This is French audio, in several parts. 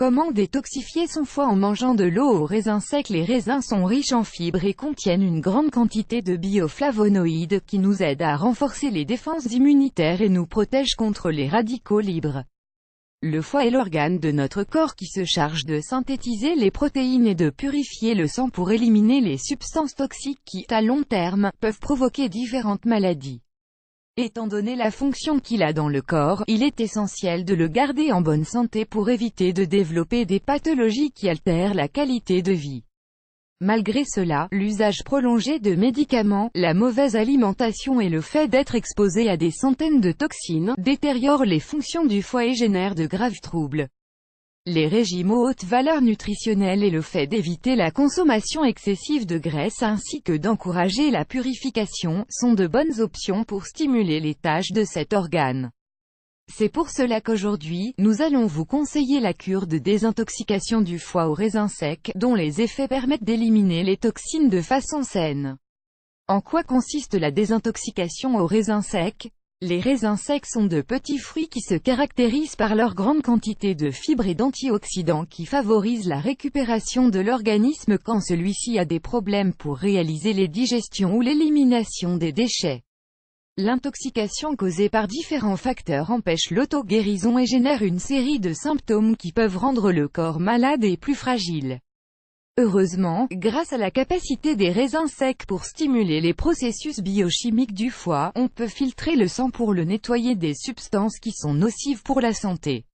Comment détoxifier son foie en mangeant de l'eau aux raisins secs? Les raisins sont riches en fibres et contiennent une grande quantité de bioflavonoïdes qui nous aident à renforcer les défenses immunitaires et nous protègent contre les radicaux libres. Le foie est l'organe de notre corps qui se charge de synthétiser les protéines et de purifier le sang pour éliminer les substances toxiques qui, à long terme, peuvent provoquer différentes maladies. Étant donné la fonction qu'il a dans le corps, il est essentiel de le garder en bonne santé pour éviter de développer des pathologies qui altèrent la qualité de vie. Malgré cela, l'usage prolongé de médicaments, la mauvaise alimentation et le fait d'être exposé à des centaines de toxines, détériorent les fonctions du foie et génèrent de graves troubles. Les régimes aux hautes valeurs nutritionnelles et le fait d'éviter la consommation excessive de graisse ainsi que d'encourager la purification, sont de bonnes options pour stimuler les tâches de cet organe. C'est pour cela qu'aujourd'hui, nous allons vous conseiller la cure de désintoxication du foie aux raisins secs, dont les effets permettent d'éliminer les toxines de façon saine. En quoi consiste la désintoxication aux raisins secs? Les raisins secs sont de petits fruits qui se caractérisent par leur grande quantité de fibres et d'antioxydants qui favorisent la récupération de l'organisme quand celui-ci a des problèmes pour réaliser les digestions ou l'élimination des déchets. L'intoxication causée par différents facteurs empêche l'auto-guérison et génère une série de symptômes qui peuvent rendre le corps malade et plus fragile. Heureusement, grâce à la capacité des raisins secs pour stimuler les processus biochimiques du foie, on peut filtrer le sang pour le nettoyer des substances qui sont nocives pour la santé.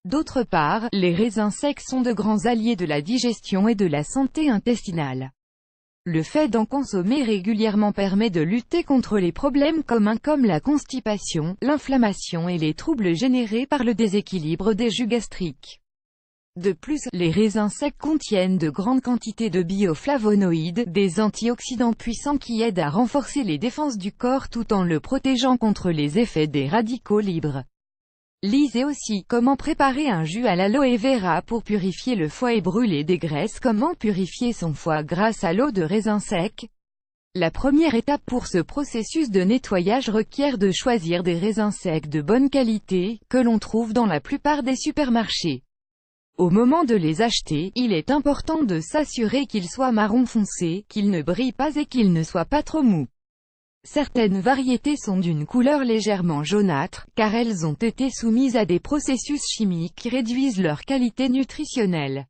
D'autre part, les raisins secs sont de grands alliés de la digestion et de la santé intestinale. Le fait d'en consommer régulièrement permet de lutter contre les problèmes communs comme la constipation, l'inflammation et les troubles générés par le déséquilibre des jus gastriques. De plus, les raisins secs contiennent de grandes quantités de bioflavonoïdes, des antioxydants puissants qui aident à renforcer les défenses du corps tout en le protégeant contre les effets des radicaux libres. Lisez aussi comment préparer un jus à l'aloe vera pour purifier le foie et brûler des graisses. Comment purifier son foie grâce à l'eau de raisin sec? La première étape pour ce processus de nettoyage requiert de choisir des raisins secs de bonne qualité, que l'on trouve dans la plupart des supermarchés. Au moment de les acheter, il est important de s'assurer qu'ils soient marron foncé, qu'ils ne brillent pas et qu'ils ne soient pas trop mous. Certaines variétés sont d'une couleur légèrement jaunâtre, car elles ont été soumises à des processus chimiques qui réduisent leur qualité nutritionnelle.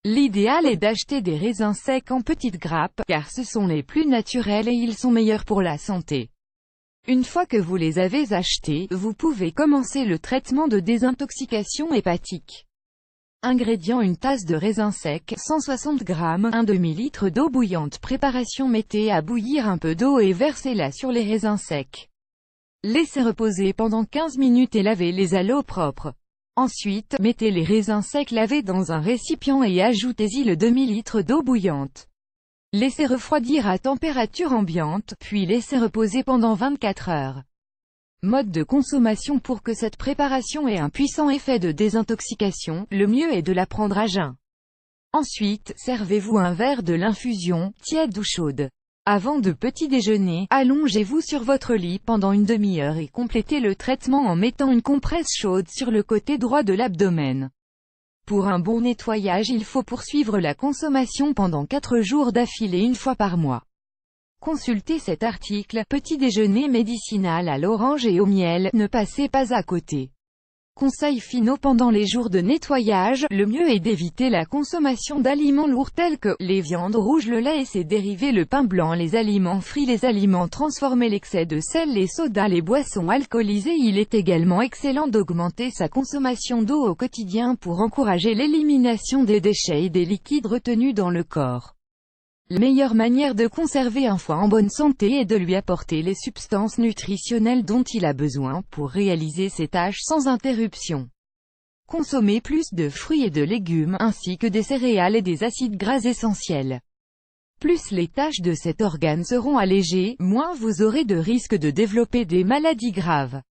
L'idéal est d'acheter des raisins secs en petites grappes, car ce sont les plus naturels et ils sont meilleurs pour la santé. Une fois que vous les avez achetés, vous pouvez commencer le traitement de désintoxication hépatique. Ingrédients: une tasse de raisins secs, 160 g, un demi-litre d'eau bouillante. Préparation: mettez à bouillir un peu d'eau et versez-la sur les raisins secs. Laissez reposer pendant 15 minutes et lavez-les à l'eau propre. Ensuite, mettez les raisins secs lavés dans un récipient et ajoutez-y le demi-litre d'eau bouillante. Laissez refroidir à température ambiante, puis laissez reposer pendant 24 heures. Mode de consommation: pour que cette préparation ait un puissant effet de désintoxication, le mieux est de la prendre à jeun. Ensuite, servez-vous un verre de l'infusion, tiède ou chaude. Avant de petit déjeuner, allongez-vous sur votre lit pendant une demi-heure et complétez le traitement en mettant une compresse chaude sur le côté droit de l'abdomen. Pour un bon nettoyage, il faut poursuivre la consommation pendant 4 jours d'affilée une fois par mois. Consultez cet article. Petit déjeuner médicinal à l'orange et au miel, ne passez pas à côté. Conseils finaux pendant les jours de nettoyage: le mieux est d'éviter la consommation d'aliments lourds tels que les viandes rouges, le lait et ses dérivés, le pain blanc, les aliments frits, les aliments transformés, l'excès de sel, les sodas, les boissons alcoolisées. Il est également excellent d'augmenter sa consommation d'eau au quotidien pour encourager l'élimination des déchets et des liquides retenus dans le corps. La meilleure manière de conserver un foie en bonne santé est de lui apporter les substances nutritionnelles dont il a besoin pour réaliser ses tâches sans interruption. Consommez plus de fruits et de légumes, ainsi que des céréales et des acides gras essentiels. Plus les tâches de cet organe seront allégées, moins vous aurez de risques de développer des maladies graves.